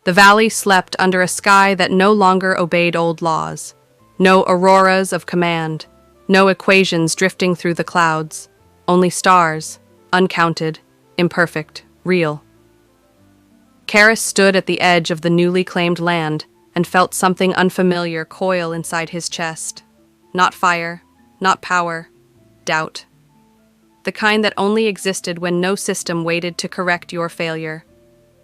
The valley slept under a sky that no longer obeyed old laws. No auroras of command, no equations drifting through the clouds, only stars, uncounted, imperfect, real. Karis stood at the edge of the newly claimed land and felt something unfamiliar coil inside his chest. Not fire, not power, doubt. The kind that only existed when no system waited to correct your failure.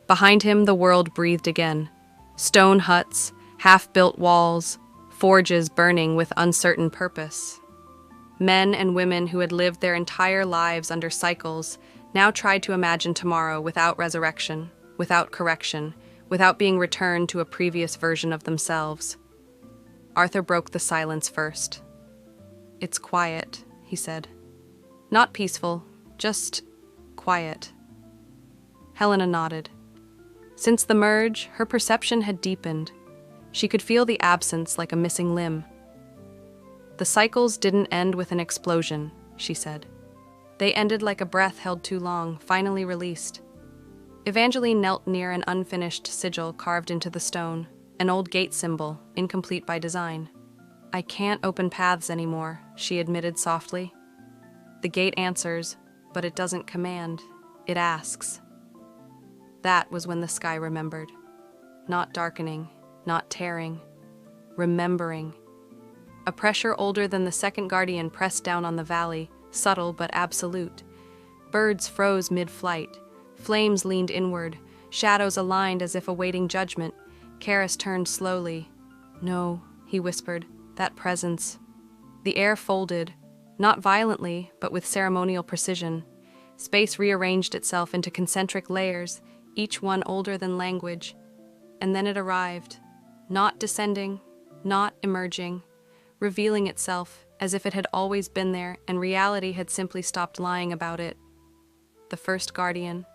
Behind him, the world breathed again. Stone huts, half-built walls, forges burning with uncertain purpose. Men and women who had lived their entire lives under cycles now tried to imagine tomorrow without resurrection, without correction, without being returned to a previous version of themselves. Arthur broke the silence first. "It's quiet," he said. "Not peaceful, just quiet." Helena nodded. Since the merge, her perception had deepened. She could feel the absence like a missing limb. "The cycles didn't end with an explosion," she said. "They ended like a breath held too long, finally released." Evangeline knelt near an unfinished sigil carved into the stone, an old gate symbol, incomplete by design. "I can't open paths anymore," she admitted softly. "The gate answers, but it doesn't command, it asks." That was when the sky remembered. Not darkening, not tearing, remembering. A pressure older than the second guardian pressed down on the valley, subtle but absolute. Birds froze mid-flight. Flames leaned inward, shadows aligned as if awaiting judgment. Karis turned slowly. "No," he whispered, "that presence." The air folded, not violently, but with ceremonial precision. Space rearranged itself into concentric layers, each one older than language. And then it arrived, not descending, not emerging, revealing itself as if it had always been there and reality had simply stopped lying about it. The first guardian.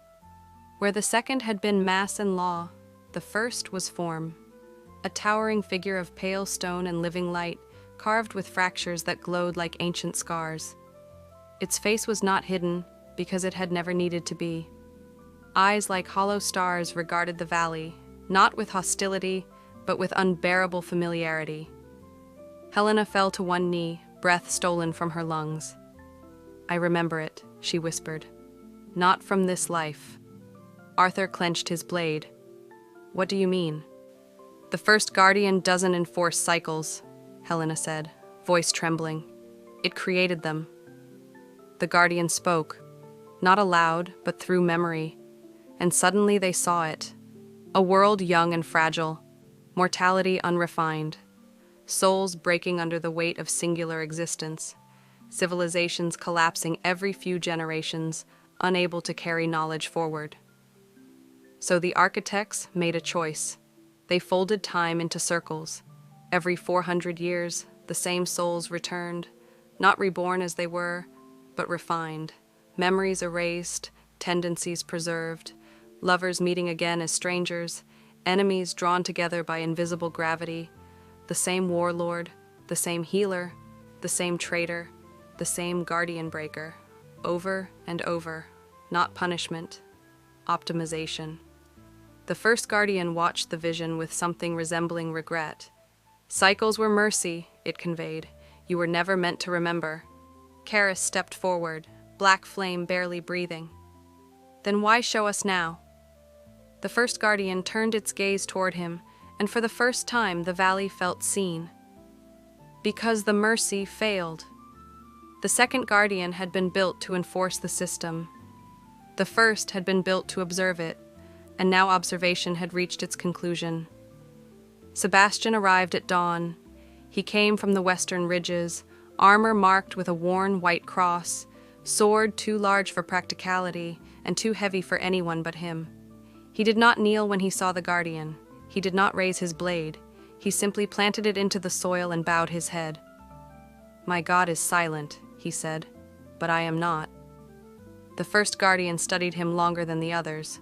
Where the second had been mass and law, the first was form. A towering figure of pale stone and living light, carved with fractures that glowed like ancient scars. Its face was not hidden, because it had never needed to be. Eyes like hollow stars regarded the valley, not with hostility, but with unbearable familiarity. Helena fell to one knee, breath stolen from her lungs. "I remember it," she whispered. "Not from this life." Arthur clenched his blade. "What do you mean?" "The first guardian doesn't enforce cycles," Helena said, voice trembling. "It created them." The guardian spoke, not aloud, but through memory, and suddenly they saw it. A world young and fragile, mortality unrefined, souls breaking under the weight of singular existence, civilizations collapsing every few generations, unable to carry knowledge forward. So the architects made a choice. They folded time into circles. Every 400 years, the same souls returned, not reborn as they were, but refined, memories erased, tendencies preserved, lovers meeting again as strangers, enemies drawn together by invisible gravity, the same warlord, the same healer, the same traitor, the same guardian breaker, over and over, not punishment, optimization. The first guardian watched the vision with something resembling regret. "Cycles were mercy," it conveyed. "You were never meant to remember." Karis stepped forward, black flame barely breathing. "Then why show us now?" The first guardian turned its gaze toward him, and for the first time the valley felt seen. Because the mercy failed. The second guardian had been built to enforce the system. The first had been built to observe it, and now observation had reached its conclusion. Sebastian arrived at dawn. He came from the western ridges, armor marked with a worn white cross, sword too large for practicality and too heavy for anyone but him. He did not kneel when he saw the guardian. He did not raise his blade. He simply planted it into the soil and bowed his head. "My God is silent," he said, "but I am not." The first guardian studied him longer than the others.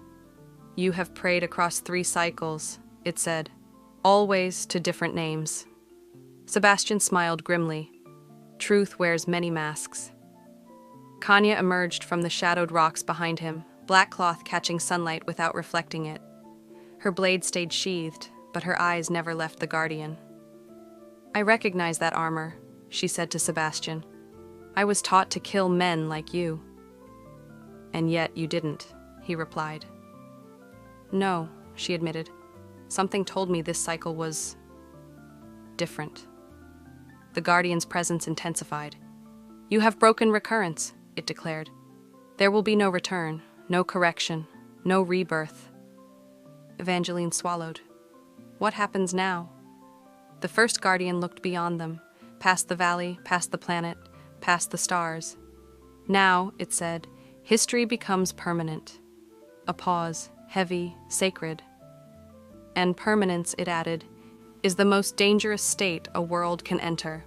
"You have prayed across 3 cycles," it said, "always to different names." Sebastian smiled grimly. Truth wears many masks. Kanya emerged from the shadowed rocks behind him, black cloth catching sunlight without reflecting it. Her blade stayed sheathed, but her eyes never left the guardian. "I recognize that armor," she said to Sebastian. "I was taught to kill men like you." "And yet you didn't," he replied. "No," she admitted. "Something told me this cycle was different." The guardian's presence intensified. "You have broken recurrence," it declared. "There will be no return, no correction, no rebirth." Evangeline swallowed. What happens now? The first guardian looked beyond them, past the valley, past the planet, past the stars. "Now," it said, "history becomes permanent." A pause, heavy, sacred. "And permanence," it added, "is the most dangerous state a world can enter."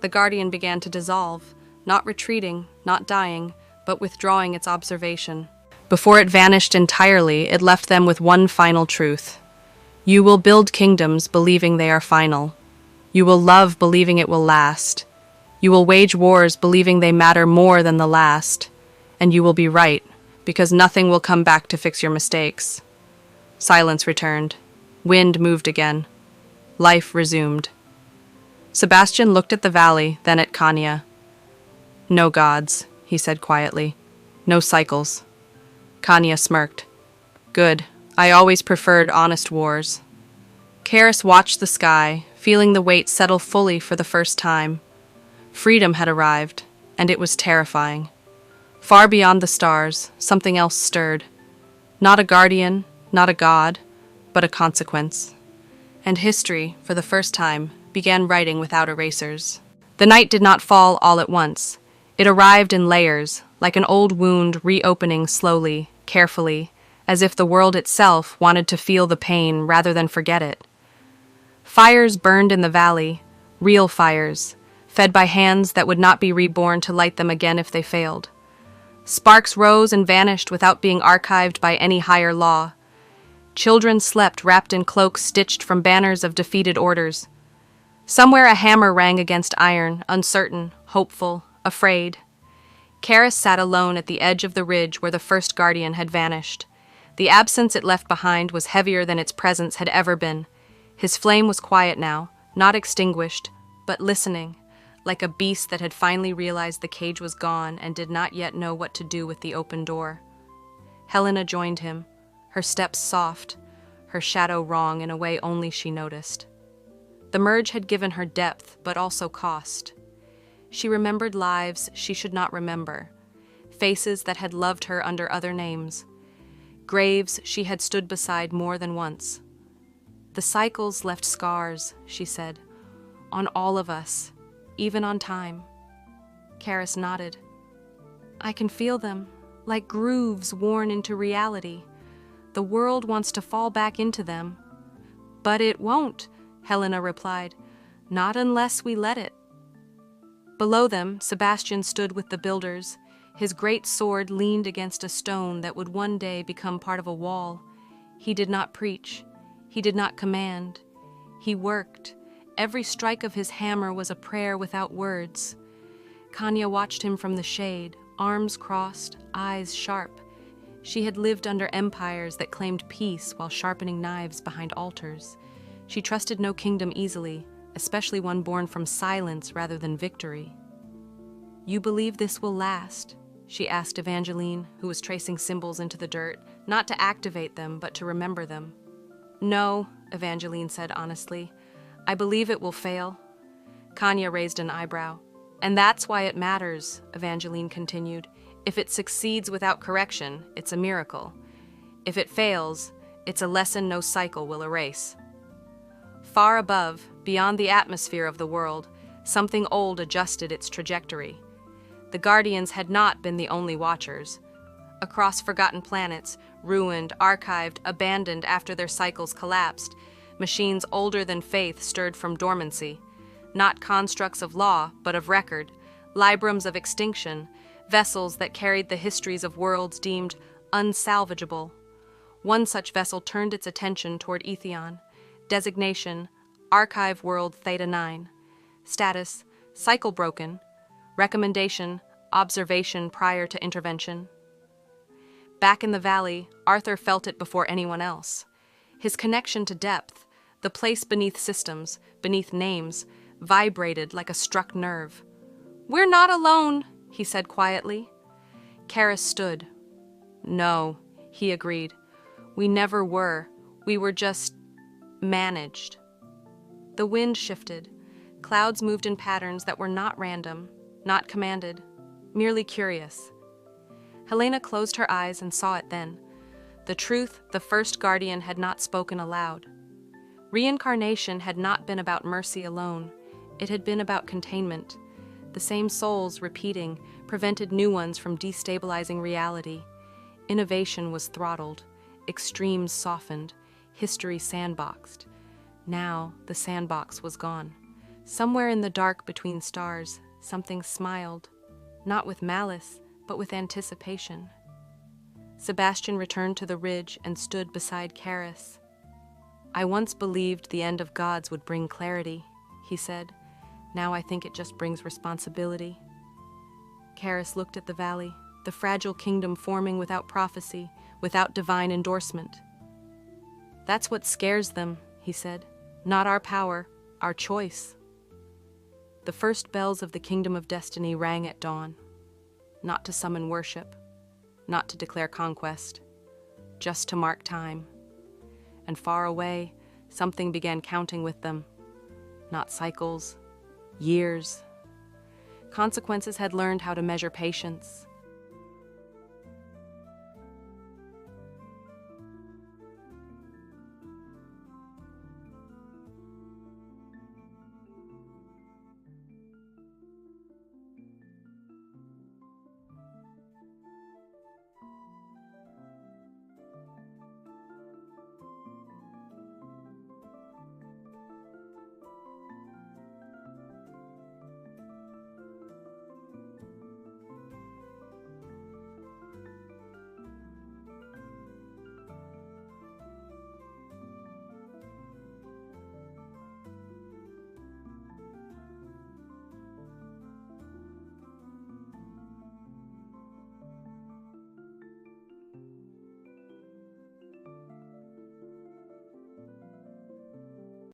The guardian began to dissolve, not retreating, not dying, but withdrawing its observation. Before it vanished entirely, it left them with one final truth. You will build kingdoms believing they are final. You will love believing it will last. You will wage wars believing they matter more than the last. And you will be right, because nothing will come back to fix your mistakes. Silence returned. Wind moved again. Life resumed. Sebastian looked at the valley, then at Kanya. "No gods," he said quietly. "No cycles." Kanya smirked. "Good. I always preferred honest wars." Karis watched the sky, feeling the weight settle fully for the first time. Freedom had arrived, and it was terrifying. Far beyond the stars, something else stirred. Not a guardian, not a god, but a consequence. And history, for the first time, began writing without erasers. The night did not fall all at once. It arrived in layers, like an old wound reopening slowly, carefully, as if the world itself wanted to feel the pain rather than forget it. Fires burned in the valley, real fires, fed by hands that would not be reborn to light them again if they failed. Sparks rose and vanished without being archived by any higher law. Children slept wrapped in cloaks stitched from banners of defeated orders. Somewhere a hammer rang against iron, uncertain, hopeful, afraid. Karis sat alone at the edge of the ridge where the first guardian had vanished. The absence it left behind was heavier than its presence had ever been. His flame was quiet now, not extinguished, but listening, like a beast that had finally realized the cage was gone and did not yet know what to do with the open door. Helena joined him, her steps soft, her shadow wrong in a way only she noticed. The merge had given her depth, but also cost. She remembered lives she should not remember, faces that had loved her under other names, graves she had stood beside more than once. "The cycles left scars," she said, "on all of us, even on time." Karis nodded. "I can feel them, like grooves worn into reality. The world wants to fall back into them." "But it won't," Helena replied. "Not unless we let it." Below them, Sebastian stood with the builders. His great sword leaned against a stone that would one day become part of a wall. He did not preach. He did not command. He worked. Every strike of his hammer was a prayer without words. Kanya watched him from the shade, arms crossed, eyes sharp. She had lived under empires that claimed peace while sharpening knives behind altars. She trusted no kingdom easily, especially one born from silence rather than victory. "You believe this will last?" she asked Evangeline, who was tracing symbols into the dirt, not to activate them, but to remember them. "No," Evangeline said honestly. "I believe it will fail." Kanya raised an eyebrow. "And that's why it matters," Evangeline continued. "If it succeeds without correction, it's a miracle. If it fails, it's a lesson no cycle will erase." Far above, beyond the atmosphere of the world, something old adjusted its trajectory. The Guardians had not been the only watchers. Across forgotten planets, ruined, archived, abandoned after their cycles collapsed, machines older than faith stirred from dormancy. Not constructs of law, but of record, librams of extinction, vessels that carried the histories of worlds deemed unsalvageable. One such vessel turned its attention toward Etheon. Designation, Archive World Theta 9. Status, cycle broken. Recommendation, observation prior to intervention. Back in the valley, Arthur felt it before anyone else. His connection to depth, the place beneath systems, beneath names, vibrated like a struck nerve. "We're not alone," he said quietly. Karis stood. "No," he agreed. "We never were. We were just managed." The wind shifted. Clouds moved in patterns that were not random, not commanded, merely curious. Helena closed her eyes and saw it then. The truth the first guardian had not spoken aloud. Reincarnation had not been about mercy alone. It had been about containment. The same souls repeating prevented new ones from destabilizing reality. Innovation was throttled, extremes softened, history sandboxed. Now the sandbox was gone. Somewhere in the dark between stars, something smiled, not with malice, but with anticipation. Sebastian returned to the ridge and stood beside Karis. "I once believed the end of gods would bring clarity," he said. "Now I think it just brings responsibility." Karis looked at the valley, the fragile kingdom forming without prophecy, without divine endorsement. "That's what scares them," he said. "Not our power, our choice." The first bells of the kingdom of destiny rang at dawn, not to summon worship, not to declare conquest, just to mark time. And far away, something began counting with them. Not cycles, years. Consequences had learned how to measure patience.